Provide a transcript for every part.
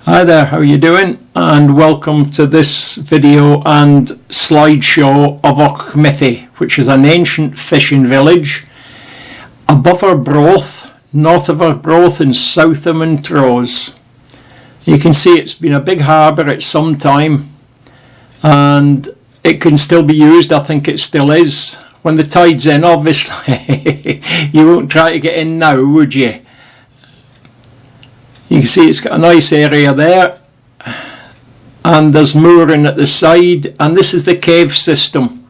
Hi there, how are you doing? And welcome to this video and slideshow of Auchmithie, which is an ancient fishing village above Arbroath, north of Arbroath and south of Montrose. You can see it's been a big harbour at some time and it can still be used. I think it still is. When the tide's in, obviously, you won't try to get in now, would you? You can see it's got a nice area there, and there's mooring at the side, and this is the cave system.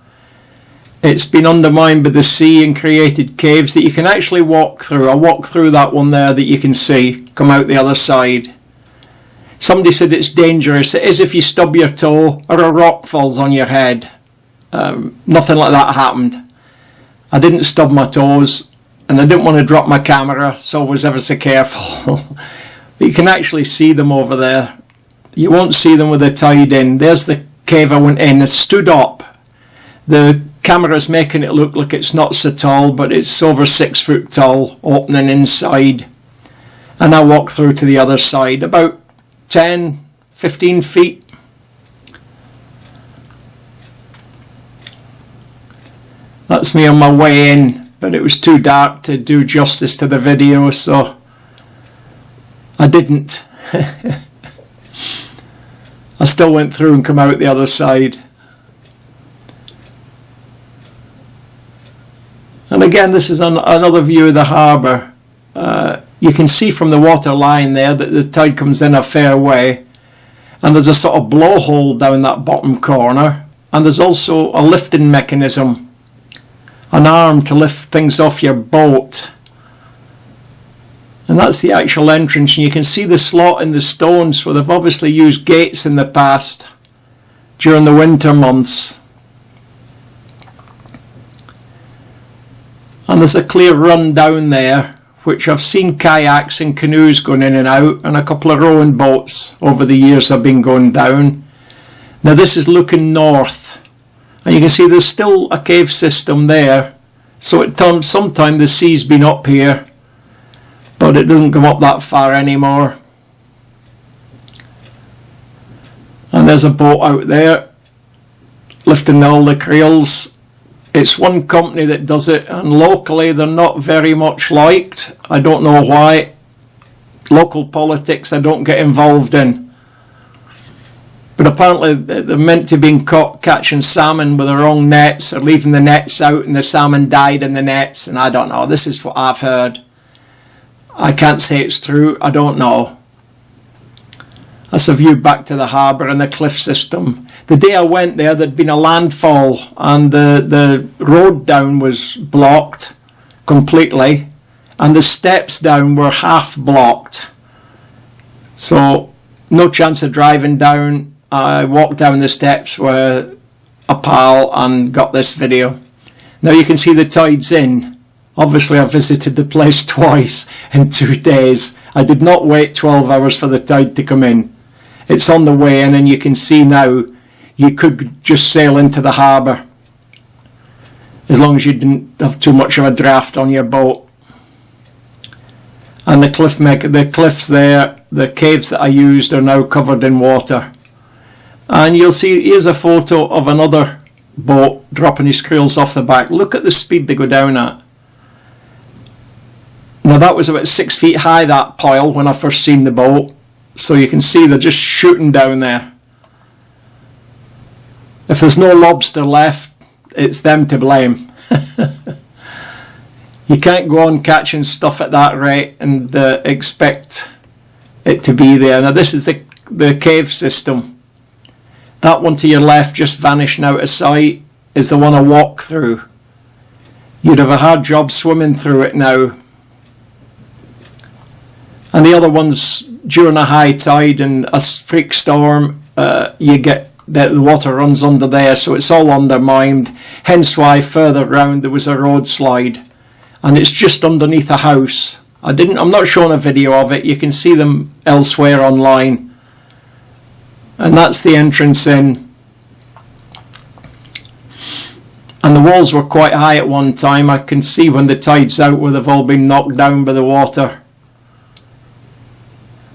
It's been undermined by the sea and created caves that you can actually walk through. I'll walk through that one there that you can see, come out the other side. Somebody said it's dangerous. It is if you stub your toe or a rock falls on your head. Nothing like that happened. I didn't stub my toes, and I didn't want to drop my camera, so I was ever so careful. But you can actually see them over there. You won't see them with the tide in. There's the cave I went in. It stood up. The camera's making it look like it's not so tall, but it's over 6 foot tall, opening inside. And I walked through to the other side, about 10, 15 feet. That's me on my way in, but it was too dark to do justice to the video, so I didn't. I still went through and come out the other side. And again, this is another view of the harbour. You can see from the water line there that the tide comes in a fair way. And there's a sort of blowhole down that bottom corner. And there's also a lifting mechanism. An arm to lift things off your boat. And that's the actual entrance, and you can see the slot in the stones where they've obviously used gates in the past during the winter months. And there's a clear run down there, which I've seen kayaks and canoes going in and out, and a couple of rowing boats over the years have been going down. Now this is looking north, and you can see there's still a cave system there, so at times, sometime the sea's been up here, but it doesn't come up that far anymore. And there's a boat out there lifting all the creels. It's one company that does it, and locally they're not very much liked. I don't know why. Local politics I don't get involved in. But apparently they're meant to be caught catching salmon with the wrong nets, or leaving the nets out and the salmon died in the nets, and I don't know. This is what I've heard. I can't say it's true, I don't know. That's a view back to the harbour and the cliff system. The day I went there, there'd been a landfall and the road down was blocked completely, and the steps down were half blocked. So no chance of driving down. I walked down the steps with a pal and got this video. Now you can see the tide's in. Obviously I visited the place twice in 2 days. I did not wait 12 hours for the tide to come in. It's on the way in, and you can see now you could just sail into the harbour as long as you didn't have too much of a draft on your boat. And the cliffs there, the caves that I used are now covered in water. And you'll see, here's a photo of another boat dropping his creels off the back. Look at the speed they go down at. Now that was about 6 feet high, that pile, when I first seen the boat. So you can see they're just shooting down there. If there's no lobster left, it's them to blame. You can't go on catching stuff at that rate and expect it to be there. Now this is the cave system. That one to your left, just vanishing out of sight, is the one I walk through. You'd have a hard job swimming through it now. And the other ones, during a high tide and a freak storm, you get the water runs under there, so it's all undermined. Hence why further round there was a road slide, and it's just underneath a house. I'm not showing a video of it. You can see them elsewhere online. And that's the entrance in. And the walls were quite high at one time. I can see when the tide's out where they've all been knocked down by the water.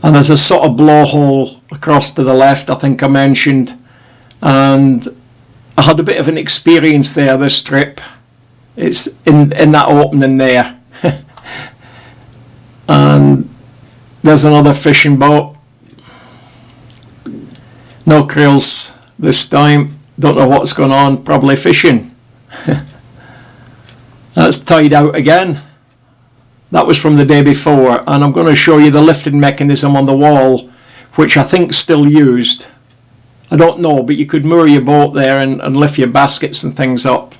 And there's a sort of blowhole across to the left, I think I mentioned. And I had a bit of an experience there this trip. It's in that opening there. And there's another fishing boat. No creels this time. Don't know what's going on. Probably fishing. That's tied out again. That was from the day before, and I'm going to show you the lifting mechanism on the wall, which I think still used. I don't know, but you could moor your boat there and lift your baskets and things up.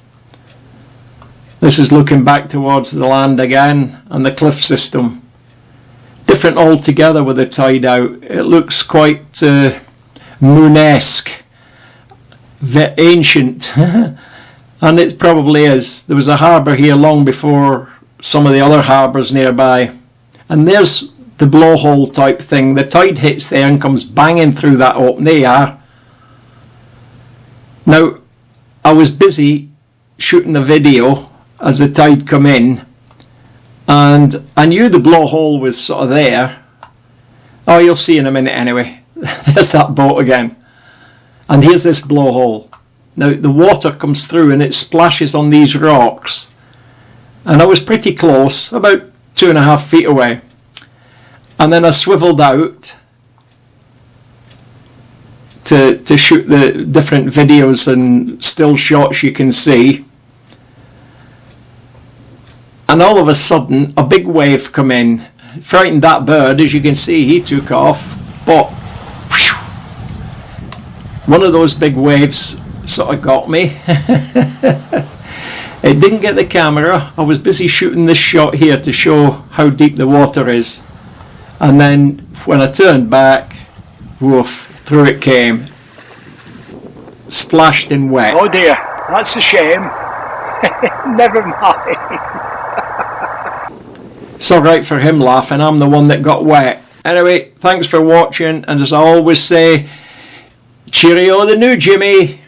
This is looking back towards the land again, and the cliff system. Different altogether with it tied out. It looks quite Moonesque, ancient, and it probably is. There was a harbour here long before some of the other harbours nearby, and there's the blowhole type thing. The tide hits there and comes banging through that open. There you are. Now, I was busy shooting the video as the tide come in, and I knew the blowhole was sort of there. Oh, you'll see in a minute anyway. There's that boat again, and here's this blowhole. Now the water comes through and it splashes on these rocks, and I was pretty close, about 2.5 feet away, and then I swiveled out to shoot the different videos and still shots you can see, and all of a sudden a big wave come in, frightened that bird. As you can see, he took off, but one of those big waves sort of got me. It didn't get the camera. I was busy shooting this shot here to show how deep the water is, and then when I turned back, woof, through it came, splashed in wet. Oh dear, that's a shame. Never mind. It's alright for him laughing, I'm the one that got wet. Anyway, thanks for watching, and as I always say, cheerio the new Jimmy.